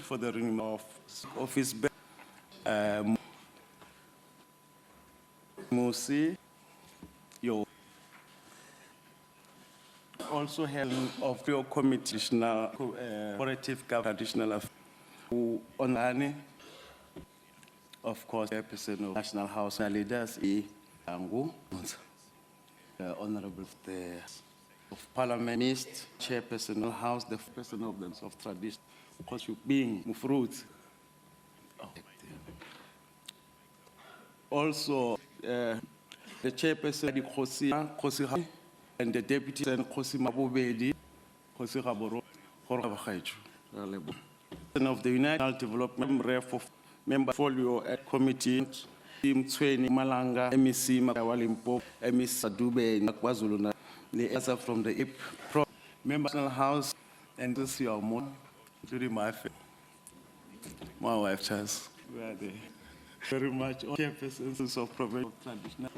for the renewal of office. Musi, you also held of your committee, corrective traditional affairs, Onani, of course, the person of National House leaders, Angu, Honorable of Parliament, Chairperson of House, the person of them of tradition, because you being Mufruit. Also, the Chairperson of Kosi and the Deputy and Kosi Mabubedi, Kosi Raboro, Horabachaju. Of the United Development Ref of Member Folio at Committee, Team 20, Malanga, MEC Makawalimpo, MEC Sadube, Nakwazuluna, the answer from the IP Member National House, and this year more, including my wife, Charles. We are there. Very much all chairpersons of provincial traditional.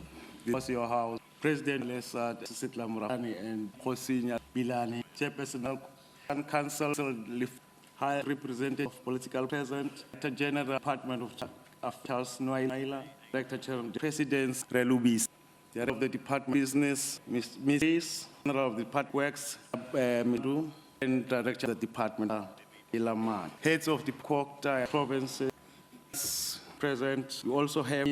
Because your house, President Lesa Sitla Murani and Hosinya Bilani, Chairperson of Council, High Representative of Political President, Director General Department of Charles Noaila, Director General of the President's Relubis, Director of the Department of Business, Ms. General of the Department Works, Midu, and Director of the Department Ilaman. Heads of the Kokta provinces present. We also have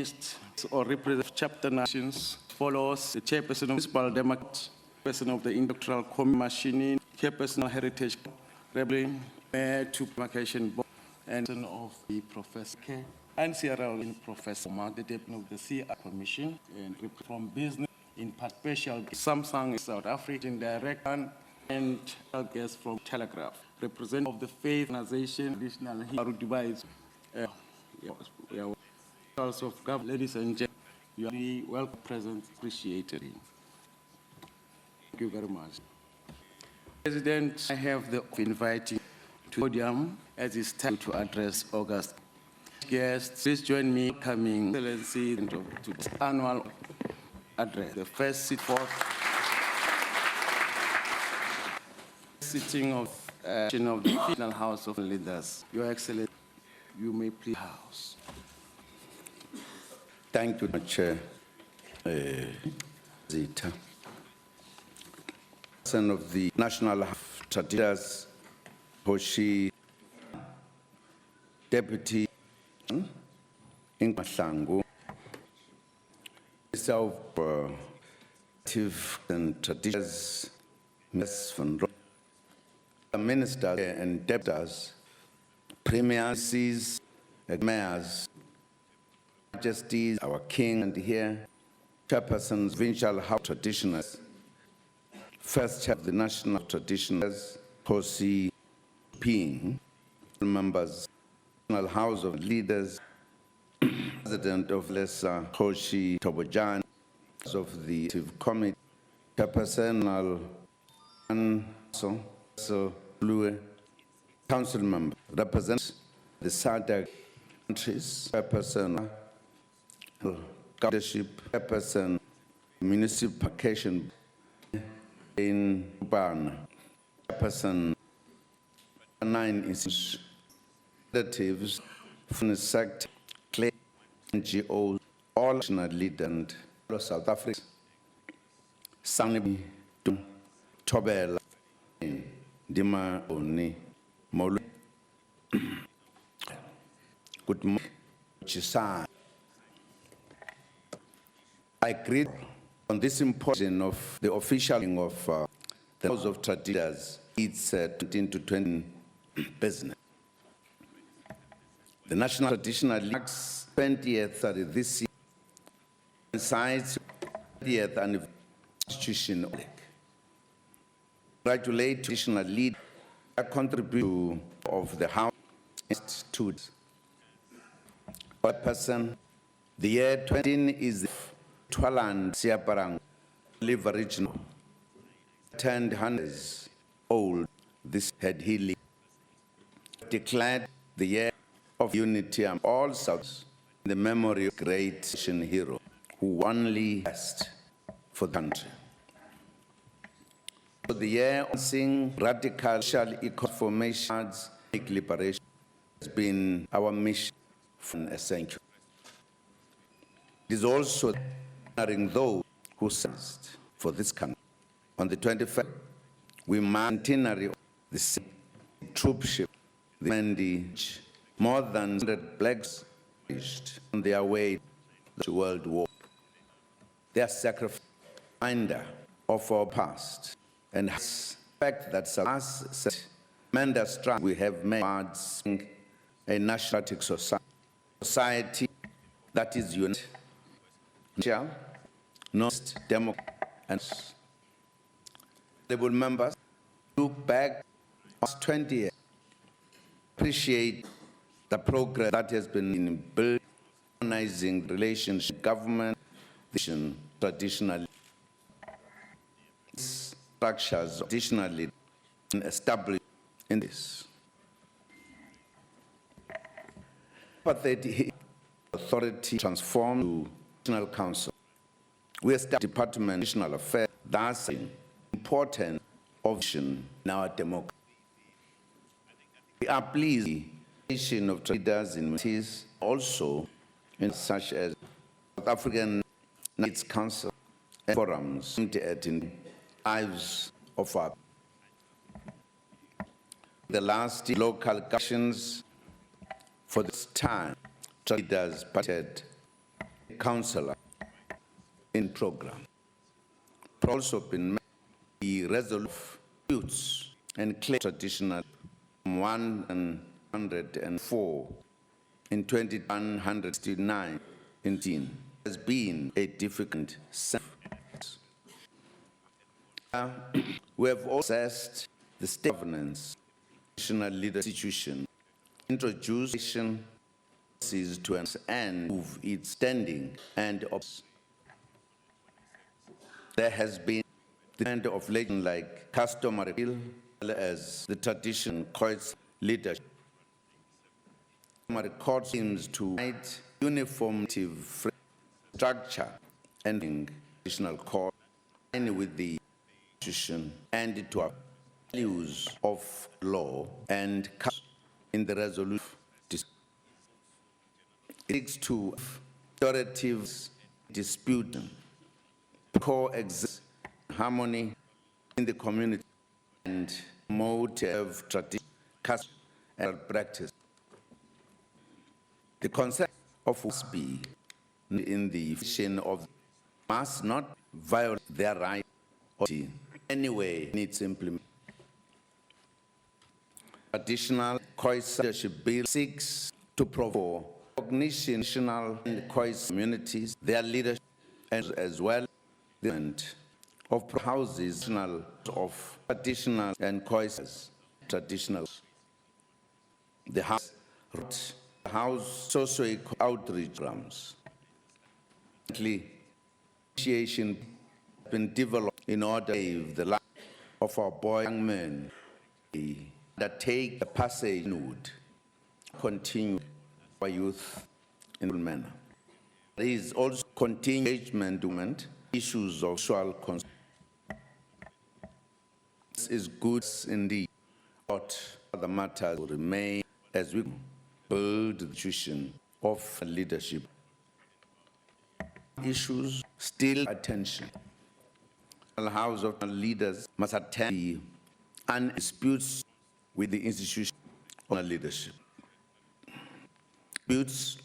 or representative chapter nations. Follows the Chairperson of Municipal Democrat, Chairperson of the Industrial Machining, Chairperson of Heritage, Rebelling, Mayor to Demarcation Board, and of the Professor K. And CRL in Professor Mark, the Deputy of the CR Commission, and from business in special Samsung South African Director and guests from Telegraph. Representative of the Faith Organization, additional Haru Device, also of government, ladies and gentlemen, you are very welcome present, appreciated. Thank you very much. President, I have the inviting to the podium as it's time to address August. Guests, please join me in coming Excellency to this annual address. The first sitting of the National House of Leaders. Your Excellency, you may please house. Thank you, Chair Zita. Son of the National Traditionals, Hoshi, Deputy in Mahlangu, Minister of and Traditions, Ms. Van Ministers and Deputies, Premiers, Mayors, Majesties, our King, and here, Chairpersons, Provincial House Traditionals, First Chair of the National Traditionals, Hosi Ping, members, National House of Leaders, President of Lesa Hoshi Tobojan, of the Committee, Chairperson so Blue, Council member, represents the SADC countries, Chairperson, leadership, Chairperson, municipalization in Ban, Chairperson, 9 initiatives from the sector, NGOs, all national leaders and South Africa, Sanibi, Tobela, Dima Oni, Molu. Good morning, Chisa. I agree on this symposium of the officialing of the House of Traditionals. It's 20 to 20 business. The National Traditional League's 20th this year coincides 20th anniversary institution. Congratulate traditional leaders a contribution of the House Institute. Person, the year 20 is the Twaland Siaparang Liver Regional. 10 hundreds old, this had healing. Declared the year of unity and all Souths in the memory of great nation hero who only best for the country. For the year of sing radical social economic formations, liberation, has been our mission for a century. It is also honoring those who served for this country. On the 25th, we marked the centenary of the troop ship, the Mandage. More than 100 blacks perished on their way to the World War. Their sacrifice is a reminder of our past and the fact that us said, tremendous strides we have made towards a nationalistic society that is united, not democratic, and honorable members look back on 20 years, appreciate the progress that has been in building, organizing relationship, government, traditionally structures traditionally established in this. But the authority transformed to National Council. We established Department of National Affairs, that's an important option in our democracy. We are pleased with the creation of leaders in communities, also in such as South African Needs Council and forums aimed at in lives of our the last local elections. For this time, leaders participated in council in program. Also been the resolve disputes and claim traditional 104 in 2169 has been a difficult sentence. We have also assessed the state governance, national leader institution, introduced policies to improve its standing and there has been the kind of legend like customary bill as the tradition courts leadership. Customary court seems to provide uniformity structure and additional court and with the institution and to our values of law and in the resolution. It seeks to authoritative dispute coexist harmony in the community and motive tradition, custom, and practice. The concept of must be in the vision of must not violate their right or anyway needs implement. Additional COIS leadership bill seeks to provide recognition national and COIS communities, their leadership, as well as of houses of traditional and COIS traditional. The house socio-economic outreach programs. Initiation has been developed in order to save the life of our boy young men that take the passage would continue our youth in a manner. There is also continued engagement issues of social concern. This is good indeed, but other matters will remain as we build the institution of leadership. Issues still attention. The House of Leaders must attend and disputes with the institution of leadership. Disputes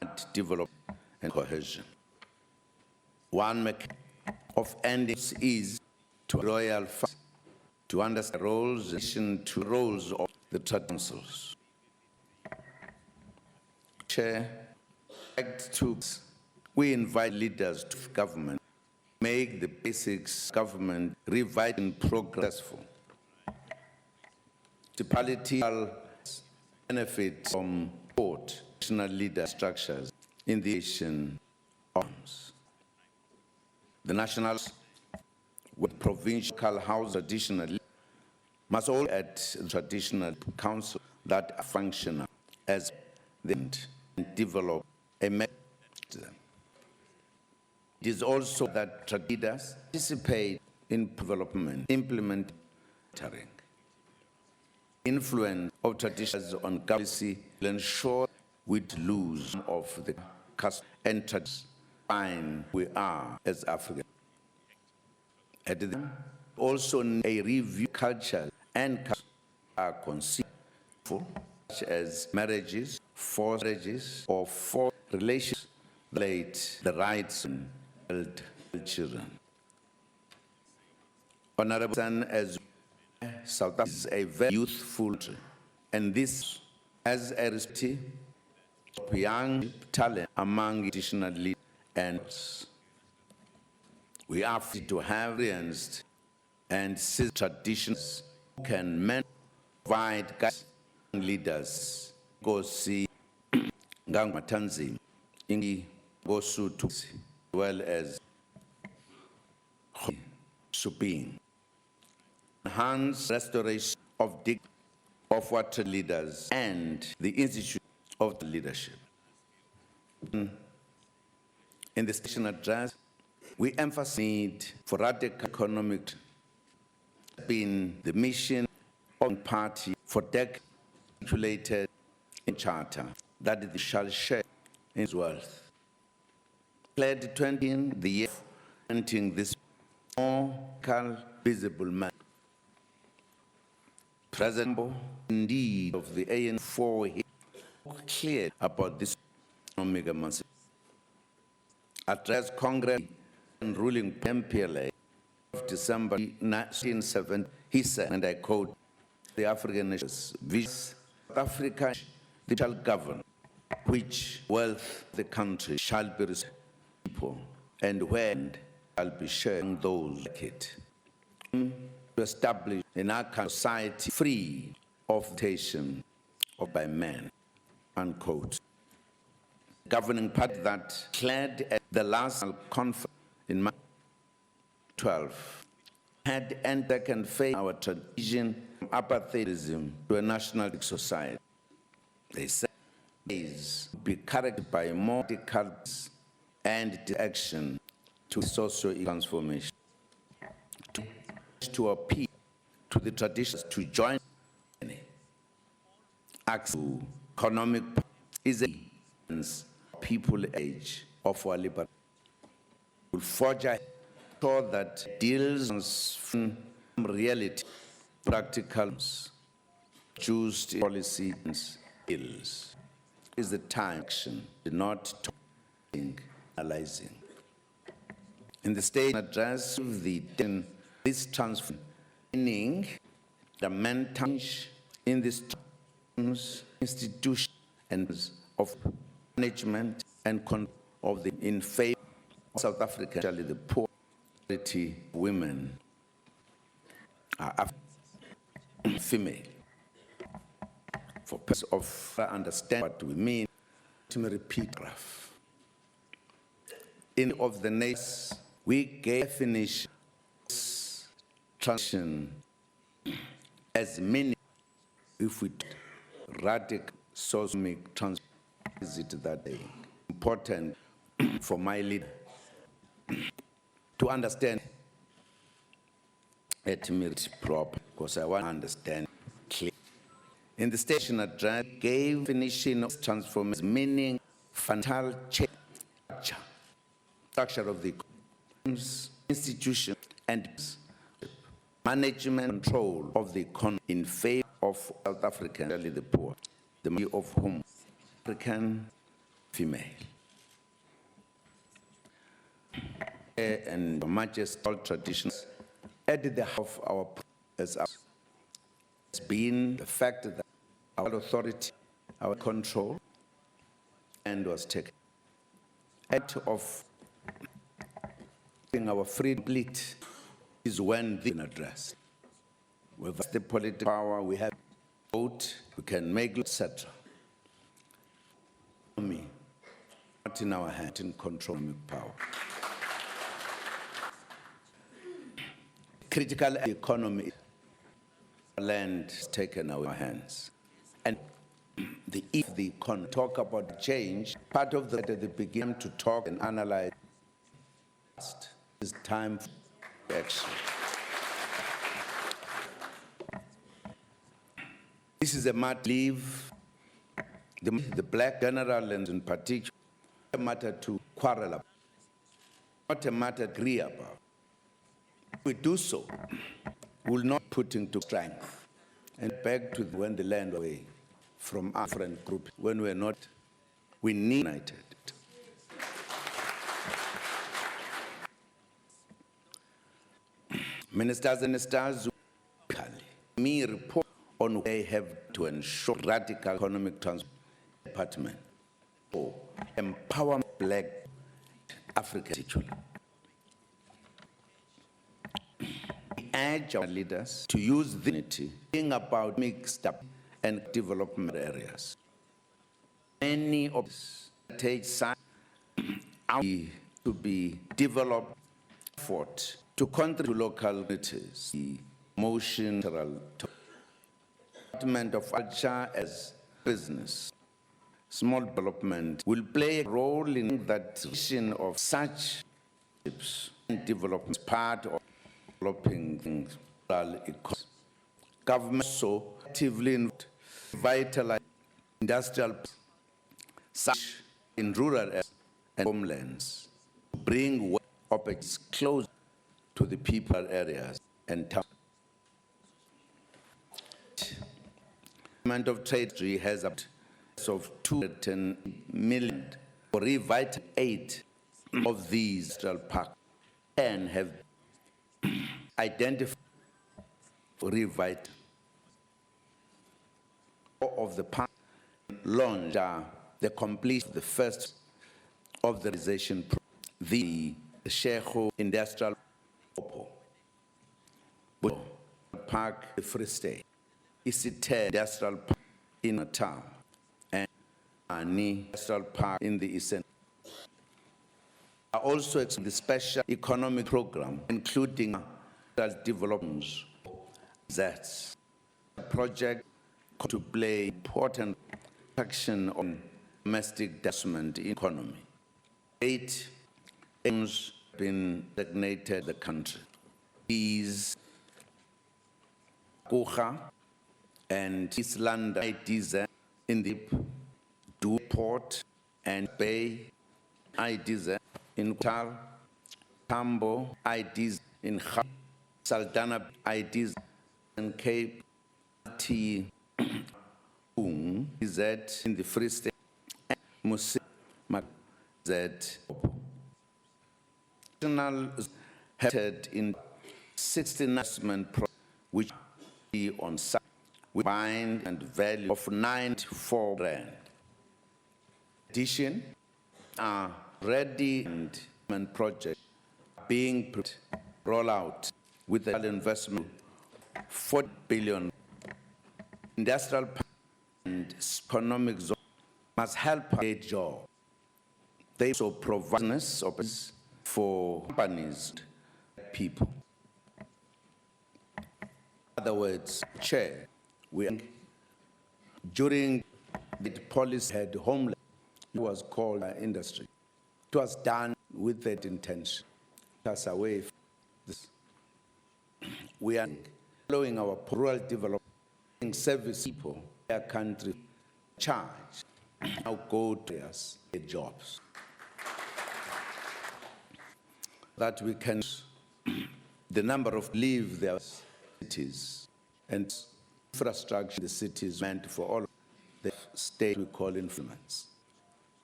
and development and cohesion. One mechanism of ending is to royal funds, to understand roles in addition to roles of the councils. Chair, we invite leaders to government make the basics government reviving progressful. Municipality benefit from both national leader structures in the nation arms. The national with provincial house traditionally must all at traditional council that are functional as they develop a method. It is also that leaders participate in development, implementing. influence of traditions on policy will ensure we lose some of the customs and traditions we are as Africans. At the time, also a review culture and customs are considered for, such as marriages, forced marriages, or forced relations, violate the rights of children. Honorable Son, as South Africa is a very youthful country, and this has a respect of young talent among traditional leaders and we are free to have experienced and see traditions who can provide guidance leaders. Go see Ngang Matanzi, Ingi Gosu, as well as Suping. Enhance restoration of dignity of water leaders and the institution of the leadership. In the station address, we emphasize the need for radical economic being the mission of the party for decades articulated in charter that it shall share in its wealth. Declared 20 in the year presenting this more visible man. President indeed of the AN4 clear about this economic emancipation. Addressed Congress and ruling MPLA of December 1970, he said, and I quote, the African nations, South Africa they shall govern, which wealth the country shall be restored to people, and when shall be sharing those like it. To establish in our society free of temptation or by men, unquote. Governing party that declared at the last conference in March 12 had entered and faced our transition from apartheidism to a nationalistic society. They said these would be characterized by more radical and action to socio-economic transformation. To appeal to the traditions to join access to economic is a people age of our liberty. Will forge a thought that deals from reality, practical, just policy and skills. Is the time action, not talking, analyzing. In the state address of the this transfer, meaning the mental in this institution and of management and control of the in favor of South Africa, especially the poor women are female. For purpose of understand what we mean, let me repeat graph. In of the nations, we gave definition transition as many if we radical seismic transition is it that day important for my leader to understand let me read proper because I want to understand clearly. In the station address gave definition of transformation meaning fundamental change structure of the institution and management control of the economy in favor of South African, especially the poor, the majority of whom African female. And majestic traditions at the heart of our as has been the fact that our authority, our control, and was taken. Act of our free complete is when the addressed. With the political power we have vote, we can make etc. Me, not in our hand, in control power. Critical economy, land is taken out of our hands. And if the economy talk about change, part of the at the beginning to talk and analyze is time for action. This is a matter leave the black general and in particular a matter to quarrel about, not a matter to agree about. If we do so, we will not put into strength and beg to when the land away from our friend group when we're not, we need united. Ministers and stars, me report on what they have to ensure radical economic transformation department or empower black Africa. We urge our leaders to use the unity, think about mixed up and development areas. Many of us take time to be developed effort to contribute to local communities. The motion development of culture as business, small development will play a role in that vision of such development part of developing things. Government so actively vitalize industrial such in rural areas and homelands, bring work opportunities close to the people areas and towns. Department of Trade has up of 210 million for revitalization 8 of these industrial parks and have identified for revitalization of the park launch the completion of the first of the realization program, the Sheho Industrial Park, the Free State, Isite Industrial Park in Natal, and Ani Industrial Park in the Eastern. Also, the special economic program, including developments, that's a project to play important action on domestic development economy. 8 aims been designated the country. These Kucha and East London IDs in the Du Port and Bay IDs in Tal, Tambo IDs in Kham, Saldanha IDs in Cape T. Is that in the Free State and Musi that national headed in 60 investment projects which be on site with bind and value of 94 rand. In addition, ready and project being roll out with the investment 40 billion. Industrial and economic zone must help create jobs. They also provide business opportunities for companies, people. In other words, Chair, during the policy had homeland, it was called industry. It was done with that intention. That's away from this. We are following our rural development service people, their country charge, now go to us, get jobs. That we can, the number of leave their cities and infrastructure in the cities meant for all the state we call influence.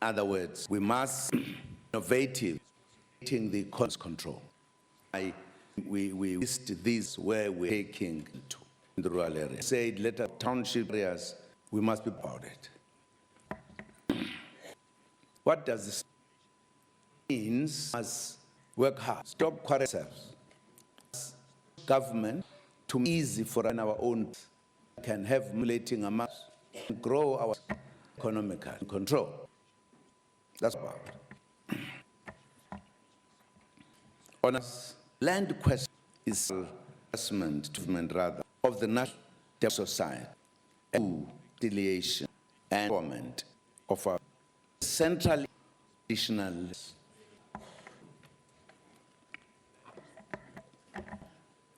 In other words, we must innovative in the cost control. We list these where we're taking to in the rural areas. Said later township areas, we must be about it. What does this mean? Must work hard, stop quarreling ourselves. Government to make it easy for our own can have relating amounts and grow our economic control. That's about it. On us, land question is assessment rather of the national society and affiliation and government of our central traditional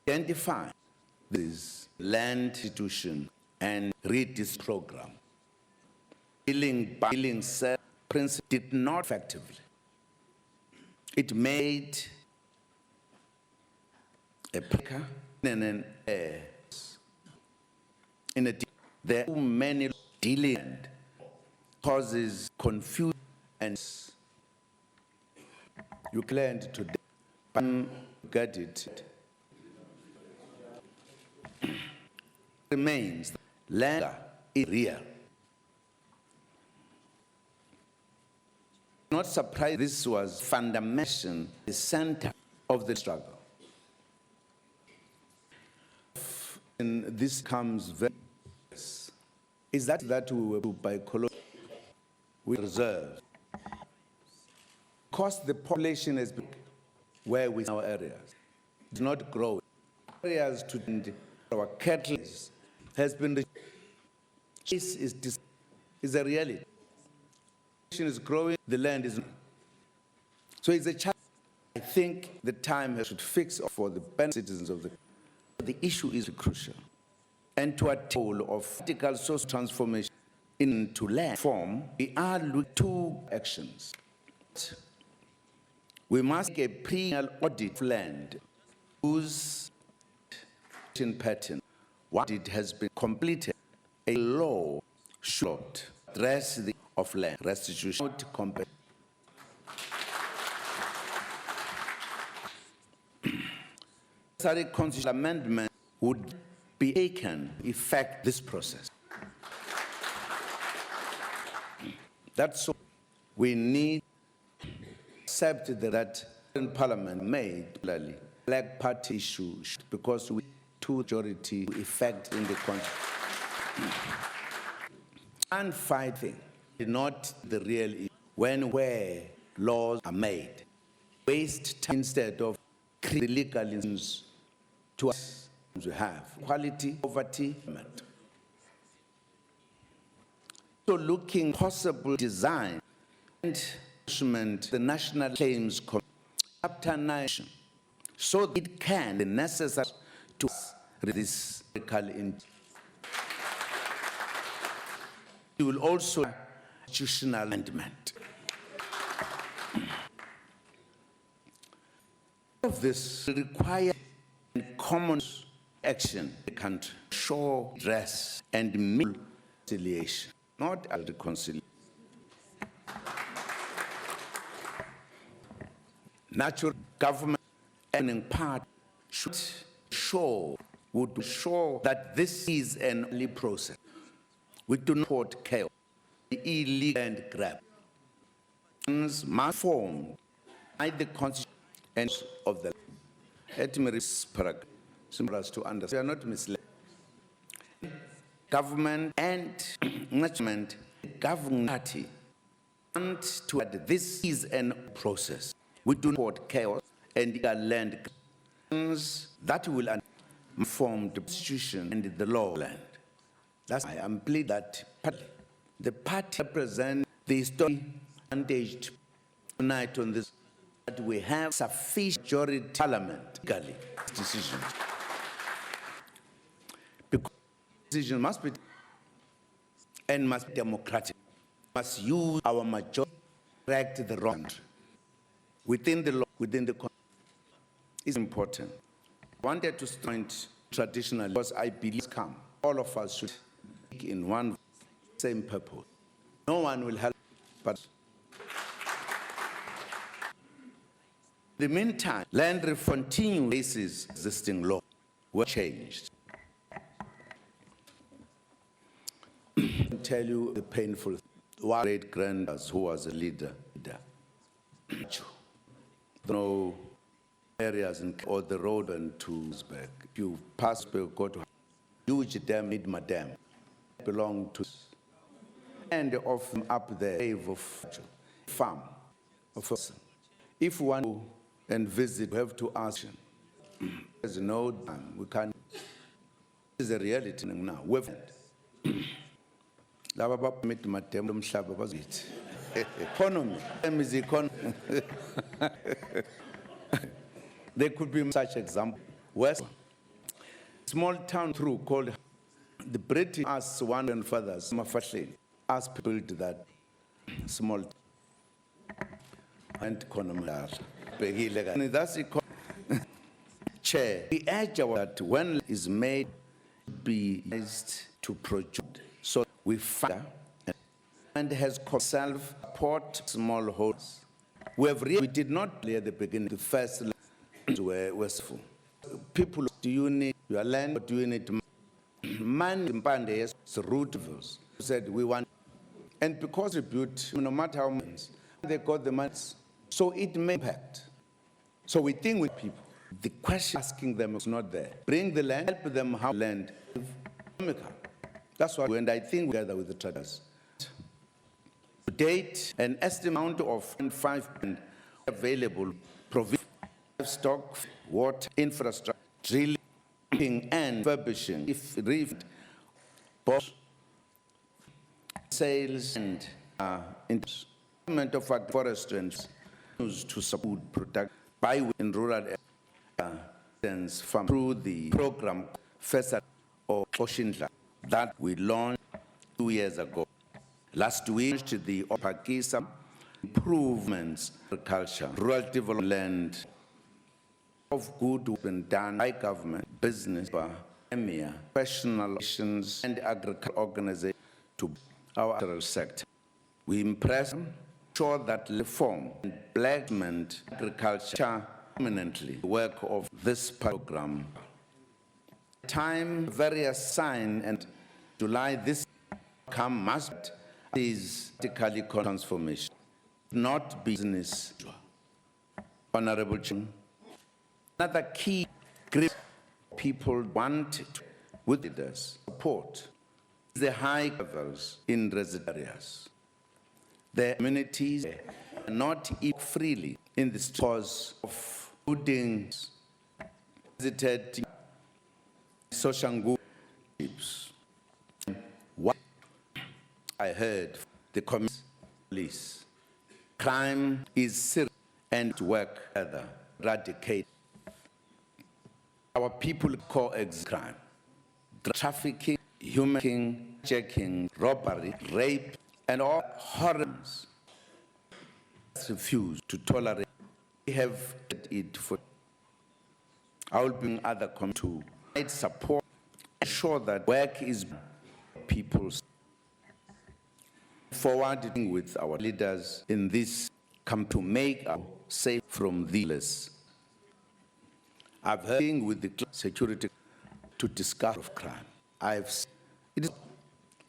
identify this land institution and read this program. Billing cell principle did not effectively. It made a picker and an air. In addition, there are too many dealing causes confusion and you learned today, but get it. Remains land is real. Not surprised, this was fundamental, the center of the struggle. And this comes very, is that we were by colonial, we reserve. Because the population has been where we in our areas, it's not growing. Areas to our cattle has been, this is a reality. Is growing, the land is not. So it's a challenge. I think the time should fix for the benefit citizens of the issue is crucial. And to a goal of vertical social transformation into land form, we are looking at two actions. We must make a pre-annual audit of land whose pattern, what it has been completed, a law should address the of land restitution compensation. Necessary constitutional amendment would be taken to effect this process. That's so we need to accept that in Parliament made clearly Black Party issue because we two majority effect in the constitution. And fighting. Not the real issue. Where laws are made, waste time instead of creating legal instruments to us we have quality, poverty. So looking possible design and the National Claims Commission, Chapter 9, so that it can be necessary to this legal instrument. It will also constitutional amendment. Of this requires common action in the country, show dress and mean reconciliation, not a reconciliation. Natural government and part would show that this is an early process. We do not support chaos. Illegal and grab must form by the constitution of the let me read this paragraph simple as to understand. We are not misled. Government and management, governing party, and to add this is an process. We do not support chaos and land that will form the constitution and the law of land. That's why I'm pleased that the party represents the historic advantage tonight on this, that we have sufficient majority parliament legally decisions. Because decision must be and must be democratic. We must use our majority to correct the wrong within the law, within the constitution. It's important. I wanted to point traditionally because I believe all of us should speak in one same purpose. No one will help, but in the meantime, land reform continues existing law were changed. I can tell you the painful one great grandfather who was a leader. No areas in or the road and to Uzbek. If you pass go to huge dam, Midma Dam, belong to and of up there of farm of person. If one go and visit, we have to ask him. There's no dam. We can't. This is a reality now. We've economy. Is economy. There could be such example. West small town through called The British asked one grandfathers, asked people to that small and economy. That's Chair, we urge that when is made, be used to produce. So we find and has self-support smallholders. We did not play at the beginning. The first lands were wasteful. People, do you need your land or do you need money? It's root views. Said we want, and because tribute, no matter how many, they got the money. So it may impact. So we think with people. The question asking them is not there. Bring the land, help them how land. That's what, and I think together with the traders. To date, an estimate of 5 available provision stock, water, infrastructure, drilling, and refurbishing, if reefed, both sales and investment of forestry and to support production by in rural areas. From through the program FESA or Oshindla that we launched 2 years ago. Last week, the Opakisa improvements agriculture, rural development of good been done by government, business, emir, professional organizations, and agricultural organizations to our agricultural sector. We impress sure that reform and blackment agriculture permanently the work of this program. Time various sign and July this come must is vertically transformation, not business. Honorable Chair, another key group people want to, with leaders support is the high levels in resident areas. The communities not eat freely in the stores of buildings, visited social groups. What I heard the police, crime is serious and work together, eradicate. Our people coexist crime, trafficking, human checking, robbery, rape, and all horrors. Refuse to tolerate. We have it for. I will bring other communities to support, ensure that work is people's. Forwarding with our leaders in this come to make us safe from these. I've heard with the security to discuss of crime. I've seen it is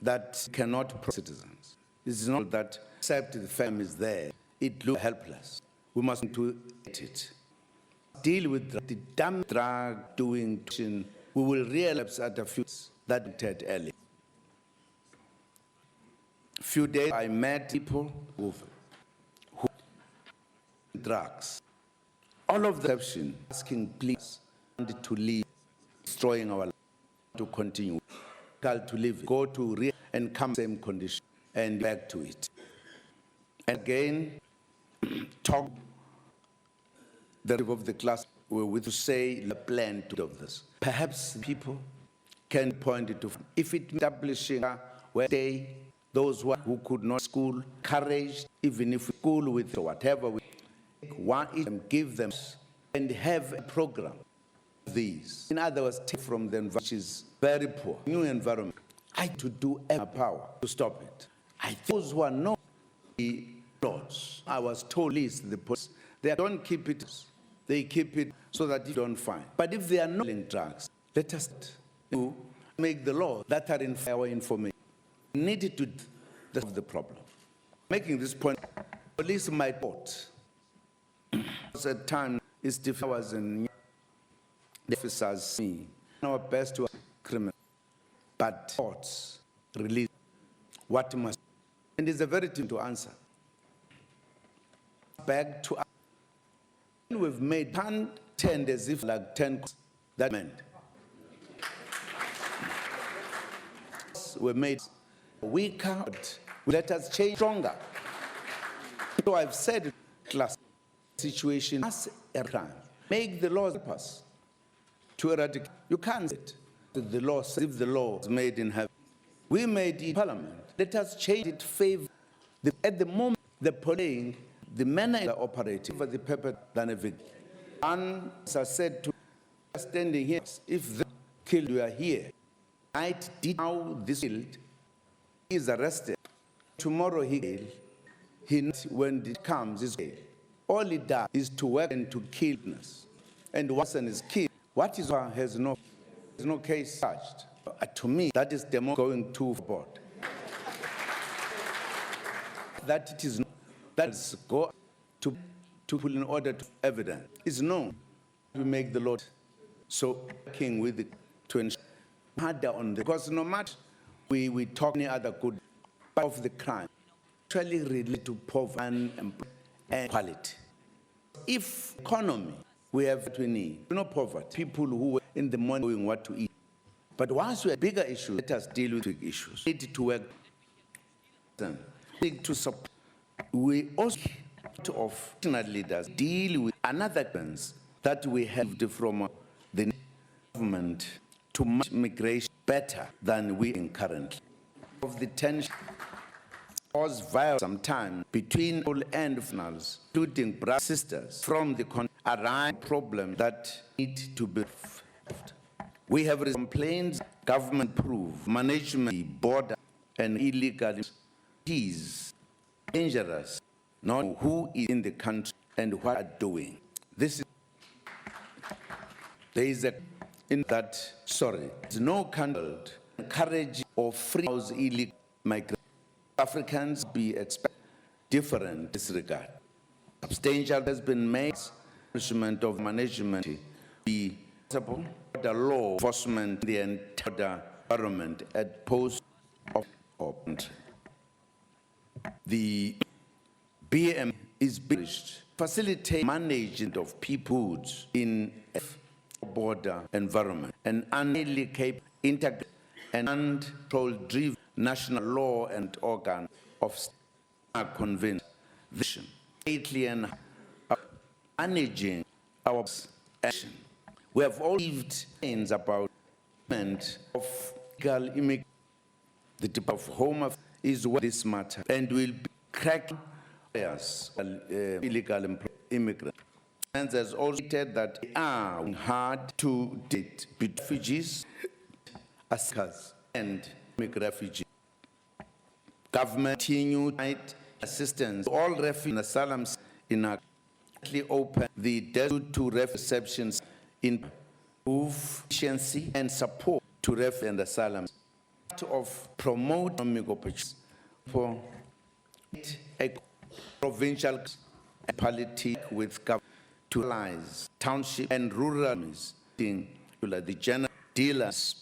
that cannot protect citizens. This is not that except the family is there. It looks helpless. We must do it. Deal with the damn drug doing. We will realize at a few that did early. Few days I met people who drugs. All of them asking please to leave, destroying our life, to continue. To live, go to real and come same condition and back to it. And again, talk the rest of the class with to say the plan to of this. Perhaps people can point it to if it establishing where they those who could not school courage, even if we school with whatever we one and give them and have a program. These, in other words, take from them which is very poor, new environment. I to do every power to stop it. Those who are not the laws, I was told is the police. They don't keep it. They keep it so that you don't find. But if they are not selling drugs, let us make the law that are in our information. Needed to solve the problem. Making this point, police might report. At time is difficult and the officers me our best to criminal, but courts release what must, and it's a very difficult to answer. Back to us. We've made 10 as if like 10 that meant. We made weaker, but let us change stronger. So I've said class situation as a crime. Make the laws pass to eradicate. You can't say it. The law says if the law is made in heaven, we made it in parliament. Let us change it favor. At the moment, the manner they are operating for the purpose than a victim. And as I said to standing here, if they killed you are here, tonight did now this killed, he is arrested. Tomorrow when it comes, is jail. All he does is to work and to kill. And once one is killed, what is has no case charged. To me, that is demo going too far. That it is not, that is go to put in order to evidence is known. We make the Lord so king with it to ensure harder on the, because no matter we talk any other good part of the crime actually relate to poverty and quality. If economy we have what we need, no poverty, people who are in the morning knowing what to eat. But once we have bigger issues, let us deal with big issues. We need to work to support. We also of national leaders deal with another challenge that we have from the government to manage migration better than we in currently. Of the tension caused violence sometimes between all and nationals, including brothers and sisters from the country, arise problem that need to be solved. We have complaints, government prove, management, border, and illegal is dangerous, not who is in the country and what are doing. There is there's no country encourage or free illegal migrants. Africans be expected different in this regard. Substantial has been made of management be possible. The law enforcement, the entire environment at post of country. The BM is based facilitate management of people in a border environment and unable integrate and control-driven national law and organ of convinced vision, and managing our action. We have all lived things about of illegal immigration. The Department of Home Affairs is where this matter and will be cracking illegal immigrants. And has also stated that they are hard to date between refugees, asylums, and refugees. Government continued assistance to all refugees and asylums in a open the to receptions in improve efficiency and support to refugees and asylums of promote economic opportunities for a provincial and polity with government to realize township and rural areas, the general dealers,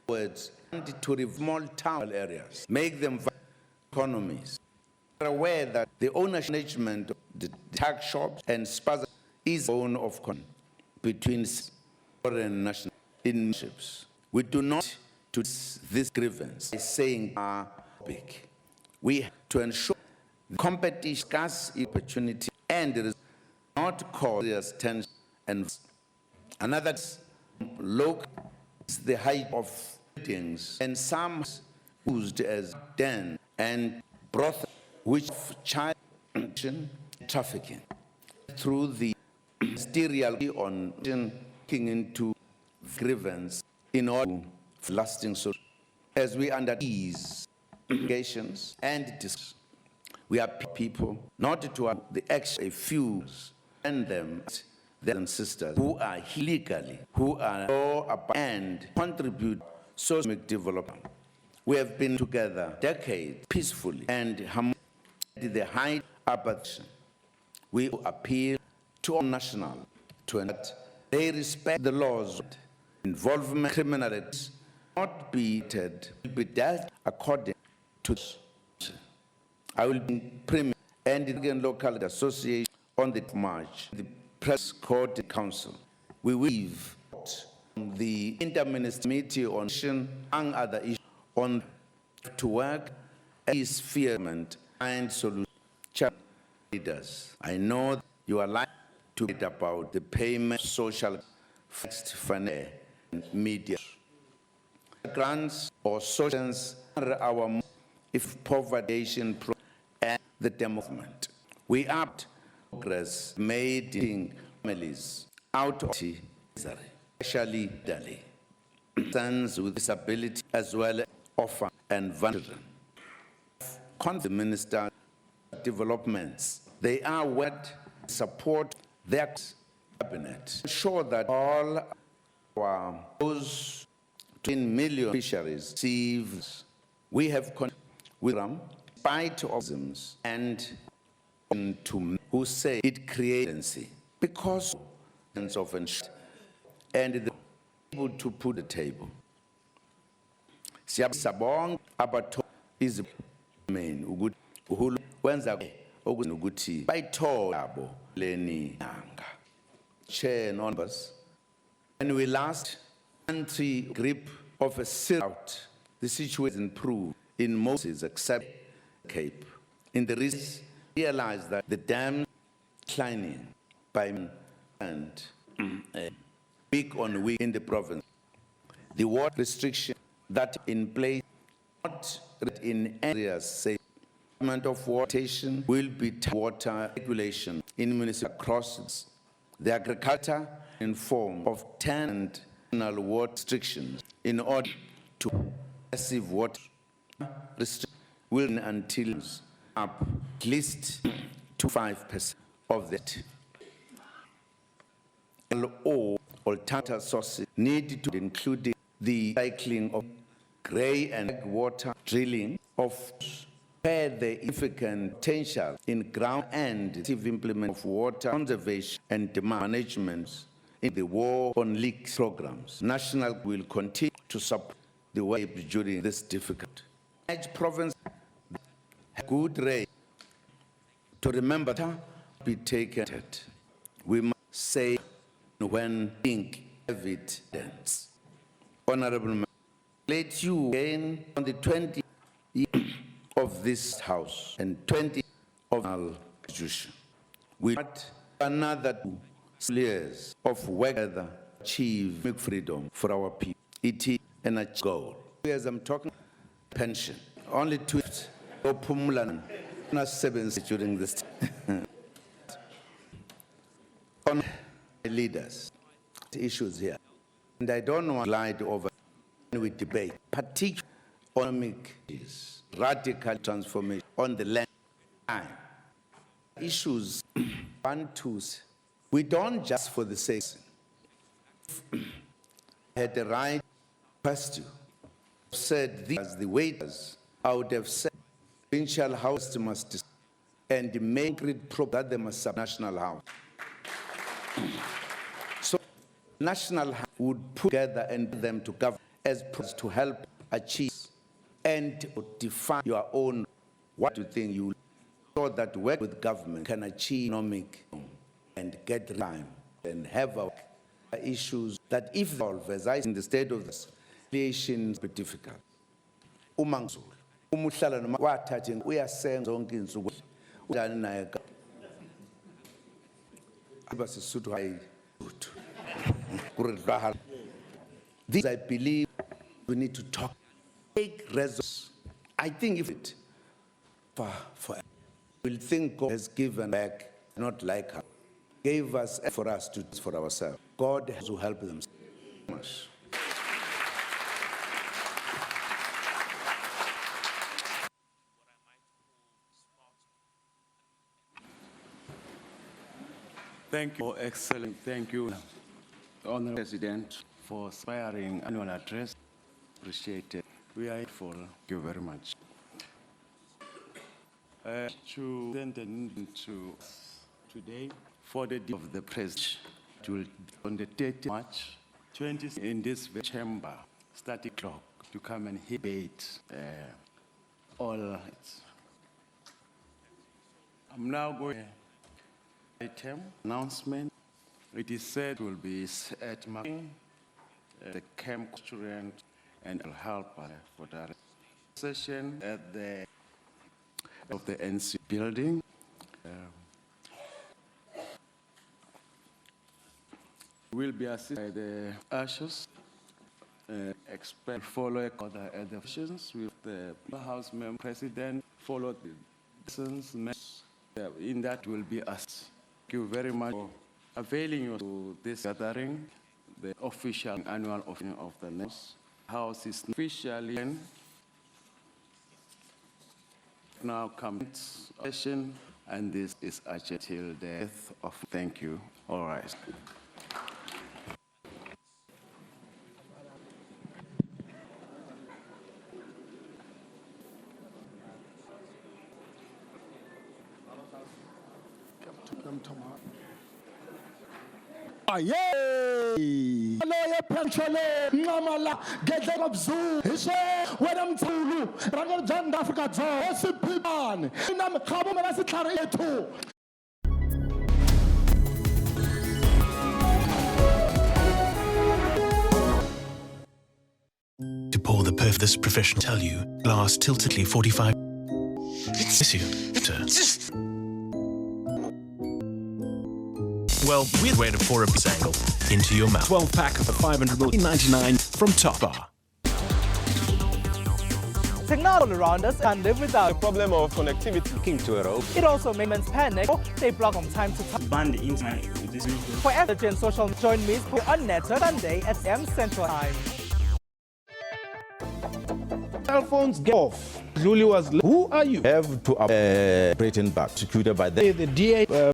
words, and to remove town areas, make them economies. We are aware that the ownership management of the tax shops and spaza is own of between foreign and national initiatives. We do not to this grievance by saying are big. We have to ensure the competition scarce opportunity and there is not cause tension and another local is the height of buildings and some used as den and brothel which child trafficking through the ministerial on looking into grievance in order to lasting solution. As we under these investigations and discussions, we are people not to have the extra few and them their sisters who are illegally, who are and contribute social development. We have been together decades peacefully and harmoniously at the height of action. We appeal to all national to that they respect the laws. Involvement in criminality not be dealt according to. I will be premier and the local association on the March, the press court council. We will leave the interministerial committee on and other issues on to work is fearment and solution leaders. I know you are like to read about the payment social finance and media. grants or socials are our if poverty and the development. We upped progress made in families out of misery, especially elderly, persons with disability as well as orphans and children. The Minister developments, they are what support their cabinet, ensure that all those 10 million fisheries receive. We have with them, despite of them, and to who say it creates because of and the able to put the table. Siyabong abato is main ukuthi uhulu wenza ukuthi bayithola leni nyanga. Chair numbers. When we last country grip of a out, the situation improved in most except Cape. In the recent, realized that the dam declining by and week on week in the province. The water restriction that in place not in areas say government of water will be water regulation in municipal across the agriculture in form of 10 national water restrictions in order to massive water restriction will until up at least to 5% of that. All alternative sources need to include the cycling of grey and water drilling of where the significant potential in ground and active implement of water conservation and demand management in the war on leaks programs. National will continue to support the way during this difficult. Each province has good rate to remember to be taken. We must say when think evidence. Honorable Member, let you again on the 20th of this House and 20 of our Constitution. We want another 2 years of work together to achieve freedom for our people. It is an goal. As I'm talking pension, only 2 years of Pumulan, not 7 during this. On leaders, issues here, and I don't want to glide over when we debate, particularly economic issues, radical transformation on the land. Issues, one, two, we don't just for the sake. Had the right question, said these as the waiters, I would have said, provincial house must and make it proper that they must have national house. So national house would put together and them to govern as to help achieve and define your own what you think you so that work with government can achieve economic and get time and have issues that if solved as I in the state of this relation be difficult. Umangzulu umuhlala noma wathatha uyasenza zonke insuku udani naye abasisuthu hayi this I believe we need to talk take results. I think if it for we'll think God has given back not like her gave us for us to for ourselves. God has to help them so much. Thank you, excellent. Thank you, Honorable President, for inspiring annual address. Appreciate it. We are grateful. Thank you very much. To send an to today for the day of the President on the 30th March 20 in this chamber, starting clock to come and debate all. I'm now going. Item announcement. It is said will be at marking the camp student and will help for that session at the of the NC building. Will be assisted by the ushers expect follow other editions with the House member president, follow the lessons. In that will be us. Thank you very much for availing you to this gathering, the official annual opening of the next House is officially in. Now comes session, and this is actually till death of. Thank you. All right. Yay! Loya penchole ngamala gedle ngobzu hishe wena mthulu ranga janda Africa dzo esiphibane ina mkhabo mena sitlhare ethu. To pour the this professional tell you glass tiltedly 45. It's you. Well, we're way to pour a angle into your mouth. 12 pack of the 500 ml 99 from Top Bar. Technology around us and live without the problem of connectivity. Looking to a rope. it. Also makes panic. They block from time to time. Ban the internet with this. For energy and social, join me on Net Sunday at M Central Time. Cell phones get off. Julie was. Who are you? Have to operate back. Executed by the DA